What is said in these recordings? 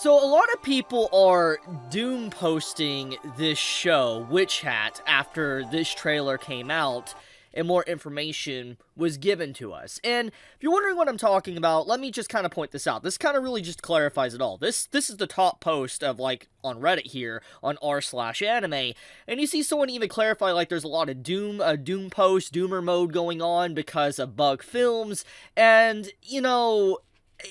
So a lot of people are doom posting this show, Witch Hat, after this trailer came out and more information was given to us. And if you're wondering what I'm talking about, let me just kind of point this out. This kind of really just clarifies it all. This is the top post of, like, on Reddit here, on r/anime, and you see someone even clarify, like, there's a lot of doom post, doomer mode going on because of Bug Films, and, you know,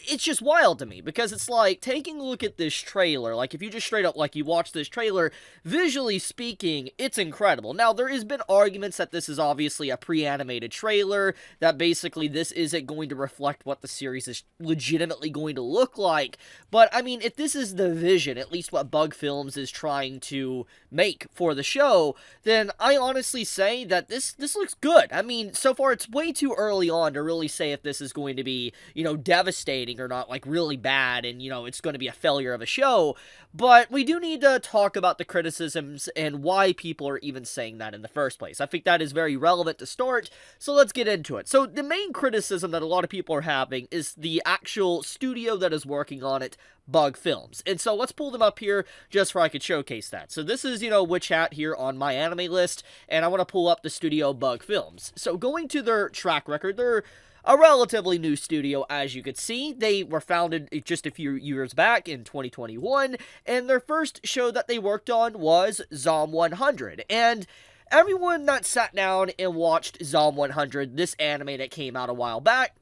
it's just wild to me, because it's like, taking a look at this trailer, like, if you just straight up, like, you watch this trailer, visually speaking, it's incredible. Now, there has been arguments that this is obviously a pre-animated trailer, that basically this isn't going to reflect what the series is legitimately going to look like, but, I mean, if this is the vision, at least what Bug Films is trying to make for the show, then I honestly say that this looks good. I mean, so far, it's way too early on to really say if this is going to be, you know, devastating or not, like, really bad, and, you know, it's going to be a failure of a show, but we do need to talk about the criticisms and why people are even saying that in the first place. I think that is very relevant to start, so let's get into it. So, the main criticism that a lot of people are having is the actual studio that is working on it, Bug Films. And so let's pull them up here just so I could showcase that. So this is, you know, Witch Hat here on my anime list, and I want to pull up the studio Bug Films. So going to their track record, they're a relatively new studio, as you could see. They were founded just a few years back in 2021, and their first show that they worked on was Zom 100. And everyone that sat down and watched Zom 100, this anime that came out a while back,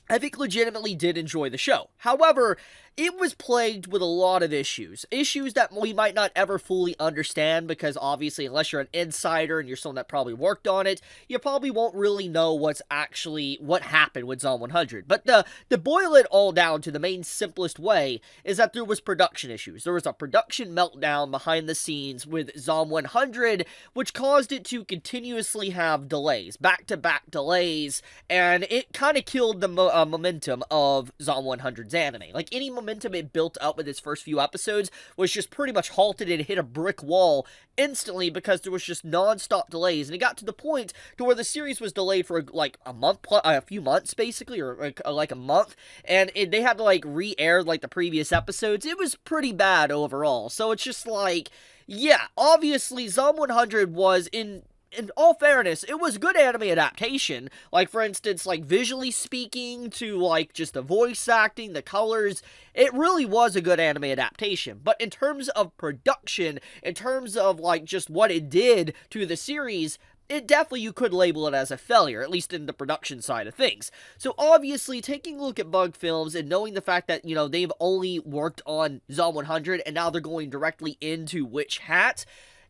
I think legitimately did enjoy the show. However, it was plagued with a lot of issues. Issues that we might not ever fully understand, because obviously, unless you're an insider and you're someone that probably worked on it, you probably won't really know what happened with Zom 100. But to boil it all down to the main simplest way is that there was production issues. There was a production meltdown behind the scenes with Zom 100, which caused it to continuously have delays, back-to-back delays, and it kind of killed the momentum of Zom 100's anime. Like, any momentum it built up with its first few episodes was just pretty much halted and hit a brick wall instantly, because there was just non-stop delays, and it got to the point to where the series was delayed for like a few months basically, or like a month, and they had to like re-air like the previous episodes. It was pretty bad overall. So it's just like, yeah, obviously Zom 100 was, in all fairness, it was good anime adaptation. Like, for instance, like, visually speaking, to, like, just the voice acting, the colors, it really was a good anime adaptation. But in terms of production, in terms of, like, just what it did to the series, it definitely, you could label it as a failure, at least in the production side of things. So obviously, taking a look at Bug Films and knowing the fact that, you know, they've only worked on Zom 100 and now they're going directly into Witch Hat,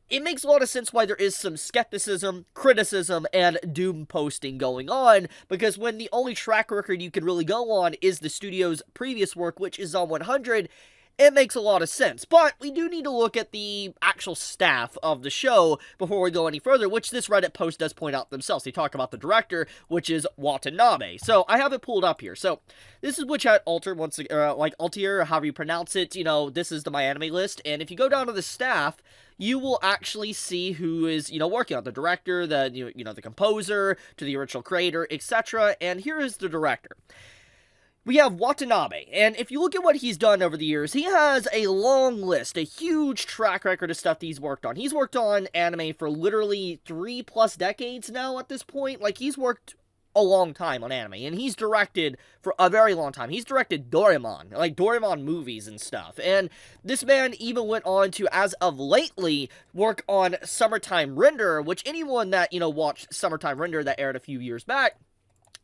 it makes a lot of sense why there is some skepticism, criticism, and doom posting going on, because when the only track record you can really go on is the studio's previous work, which is Zom 100, it makes a lot of sense. But we do need to look at the actual staff of the show before we go any further, which this Reddit post does point out themselves. They talk about the director, which is Watanabe. So I have it pulled up here. So this is Witch Hat Alter, like Altier, however you pronounce it. You know, this is my anime list, and if you go down to the staff, you will actually see who is, you know, working on the director, the composer, to the original creator, etc. And here is the director. We have Watanabe, and if you look at what he's done over the years, he has a long list, a huge track record of stuff that he's worked on. He's worked on anime for literally 3+ decades now at this point. Like, he's worked a long time on anime, and he's directed for a very long time. He's directed Doraemon, like Doraemon movies and stuff, and this man even went on to, as of lately, work on Summertime Render, which anyone that, you know, watched Summertime Render that aired a few years back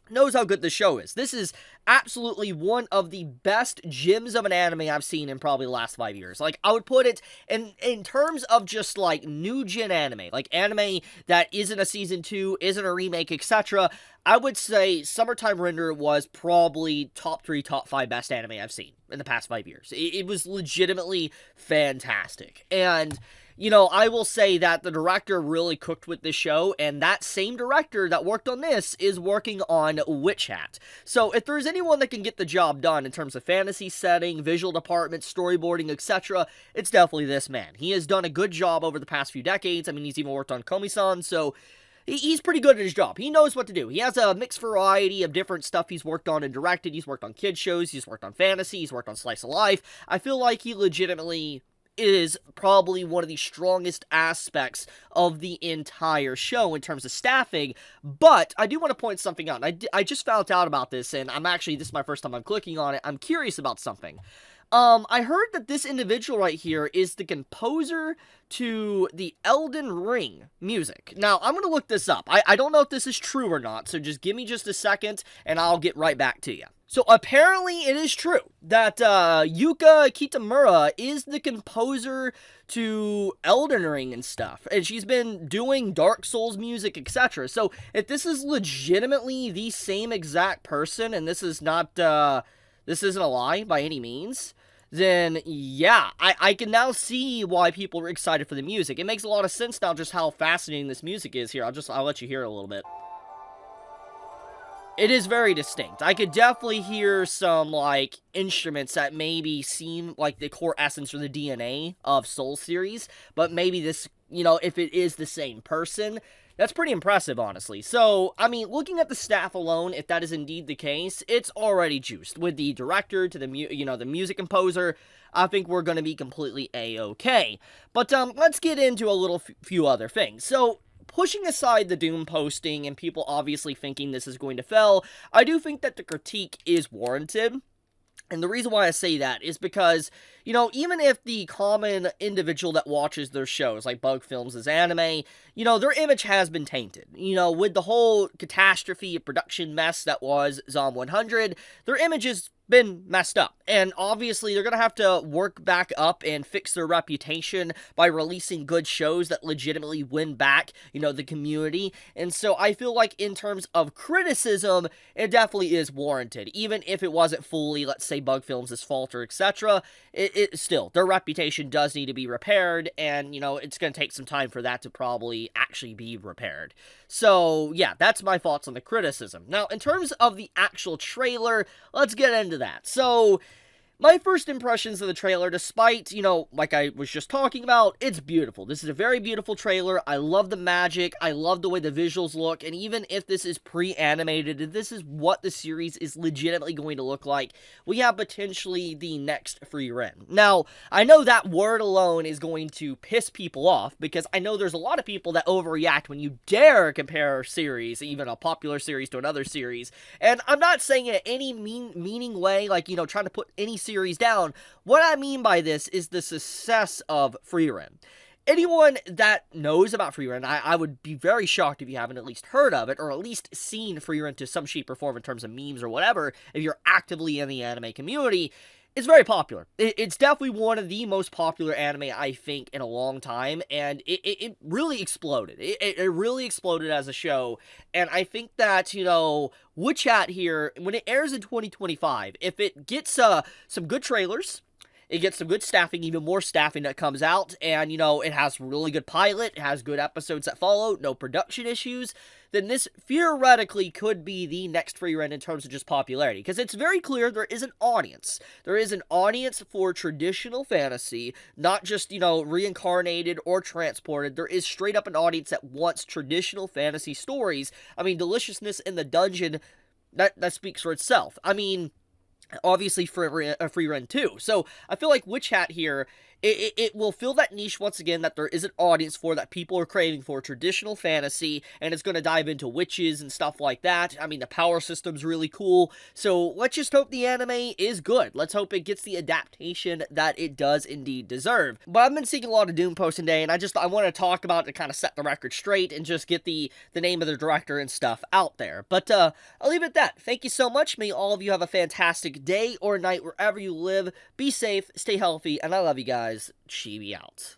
knows how good the show is. This is absolutely one of the best gems of an anime I've seen in probably the last 5 years. Like, I would put it in terms of just, like, new gen anime, like anime that isn't a season 2, isn't a remake, etc. I would say Summertime Render was probably top 3, top 5 best anime I've seen in the past 5 years. It was legitimately fantastic. And, you know, I will say that the director really cooked with this show, and that same director that worked on this is working on Witch Hat. So if there's anyone that can get the job done in terms of fantasy setting, visual department, storyboarding, etc., it's definitely this man. He has done a good job over the past few decades. I mean, he's even worked on Komi-san, so he's pretty good at his job. He knows what to do. He has a mixed variety of different stuff he's worked on and directed. He's worked on kid shows, he's worked on fantasy, he's worked on slice of life. I feel like he legitimately is probably one of the strongest aspects of the entire show in terms of staffing. But I do want to point something out. I just found out about this, and this is my first time I'm clicking on it. I'm curious about something. I heard that this individual right here is the composer to the Elden Ring music. Now, I'm going to look this up. I don't know if this is true or not, so just give me just a second, and I'll get right back to you. So, apparently, it is true that Yuka Kitamura is the composer to Elden Ring and stuff, and she's been doing Dark Souls music, etc. So, if this is legitimately the same exact person, and this is not, this isn't a lie by any means, then yeah, I can now see why people are excited for the music. It makes a lot of sense now just how fascinating this music is here. I'll let you hear it a little bit. It is very distinct. I could definitely hear some, like, instruments that maybe seem like the core essence or the DNA of Soul series, but maybe this, if it is the same person, that's pretty impressive, honestly. So, I mean, looking at the staff alone, if that is indeed the case, it's already juiced. With the director to the music composer, I think we're going to be completely A-okay. But, let's get into a few other things. So, pushing aside the doom posting and people obviously thinking this is going to fail, I do think that the critique is warranted. And the reason why I say that is because, even if the common individual that watches their shows, like Bug Films' anime, their image has been tainted. With the whole catastrophe production mess that was Zom 100, their image has been messed up. And obviously, they're going to have to work back up and fix their reputation by releasing good shows that legitimately win back, the community. And so I feel like in terms of criticism, it definitely is warranted. Even if it wasn't fully, let's say, Bug Films' fault or etc., it still, their reputation does need to be repaired, and, it's going to take some time for that to probably actually be repaired. So, yeah, that's my thoughts on the criticism. Now, in terms of the actual trailer, let's get into that. So, my first impressions of the trailer, despite, like I was just talking about, it's beautiful. This is a very beautiful trailer. I love the magic. I love the way the visuals look. And even if this is pre-animated, if this is what the series is legitimately going to look like, we have potentially the next free run. Now, I know that word alone is going to piss people off, because I know there's a lot of people that overreact when you dare compare a series, even a popular series, to another series. And I'm not saying it in any meaning way, like, trying to put any series down. What I mean by this is the success of Freerun. Anyone that knows about Freerun, I would be very shocked if you haven't at least heard of it, or at least seen Freerun to some shape or form in terms of memes or whatever, if you're actively in the anime community. It's very popular. It's definitely one of the most popular anime, I think, in a long time, and it really exploded. It really exploded as a show, and I think that, Witch Hat here, when it airs in 2025, if it gets some good trailers, it gets some good staffing, even more staffing that comes out, and, it has really good pilot, it has good episodes that follow, no production issues, then this theoretically could be the next free run in terms of just popularity. Because it's very clear there is an audience. There is an audience for traditional fantasy, not just, reincarnated or transported. There is straight up an audience that wants traditional fantasy stories. I mean, Deliciousness in the Dungeon, that speaks for itself. I mean, obviously for a free run too. So I feel like Witch Hat here, it will fill that niche once again that there is an audience for, that people are craving for traditional fantasy, and it's going to dive into witches and stuff like that. I mean, the power system's really cool, so let's just hope the anime is good. Let's hope it gets the adaptation that it does indeed deserve. But I've been seeing a lot of doom posting today, and I want to talk about it to kind of set the record straight and just get the name of the director and stuff out there. But I'll leave it at that. Thank you so much. May all of you have a fantastic day or night wherever you live. Be safe, stay healthy, and I love you guys. Chibi out.